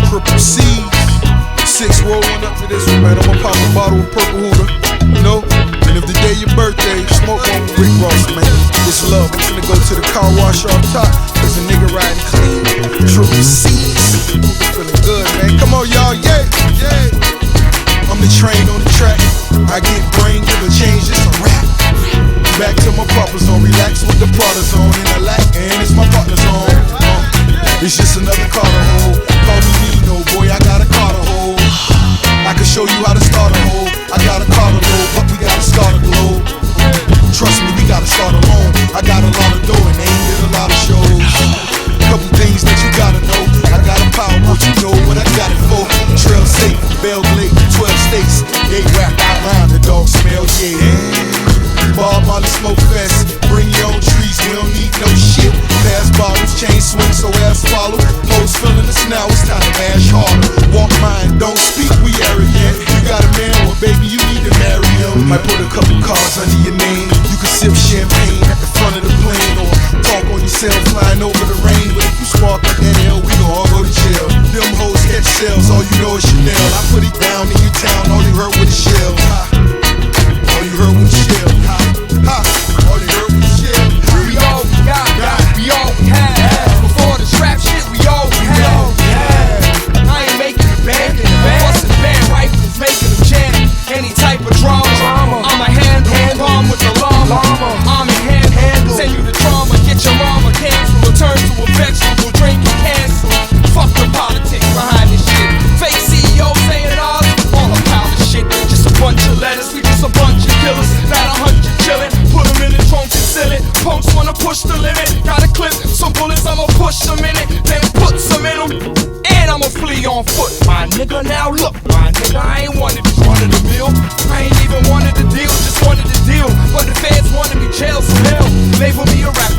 Triple C's. 6 rolling up to this one, man. I'ma pop a bottle of purple Huda, you know? And if the day your birthday, smoke on with Rick Ross, man. It's love. I'm finna go to the car wash off top. There's a nigga riding clean. Triple C's. Feeling good, man. Come on, y'all, yeah, yeah. I'm the train on the track. I get brain, give a change, it's a rap. Back to my papa's on, relax with the Prada's on. In the lack, and it's my partner's on. It's just another car to hold. Call me Nino, boy, I got a car to hold. I can show you how to start a hole. I got a car to load, but we gotta start a globe. Trust me, we gotta start alone. I got a lot of dough and ain't did a lot of shows. Couple things that you gotta know. I got a power, what you know what I got it for. Trail safe, Bell Blade, 12 states. They rap outline, the dog smell, yeah. Bob Molly smoke fest, bring your own trees, we don't need no shit. Pass bottles, chain swing, so ass follow. Hoes feeling us now, it's time to mash harder. Walk mine, don't speak, we arrogant. You got a man, well baby, you need to marry him. Might put a couple cars under your name. You can sip champagne at the front of the plane, or talk on yourself flying over the rain. But if you spark like that hell, we gon' all go to jail. Them hoes catch shells, all you know is Chanel. I put it down in your town, all you heard was a shell. All you heard was a shell. Ha, all you heard was a shell. We all got, we all had. Before the trap shit, we all had. I ain't making it bad, bustin' band rifles, making them jam. Any type of drama, I'm a handle, palm with the llama. I'm in handle, send you the trauma, get your mama canceled, or turn to a vegetable, drink and cancel. Fuck the politics behind this shit. Fake CEO saying all a pile of shit. Just a bunch of letters, we just a bunch of killers. Not 100 chillin', put them in the trunk and seal it. Punks wanna push the limit, got a clip, some bullets, I'ma push them in it, then put some in them. And I'ma flee on foot, my nigga. Now look, my nigga, I ain't wanted to run of the mill. I ain't even wanted to deal, just wanted to deal. But the feds wanted me jail, so hell, label me a rapper.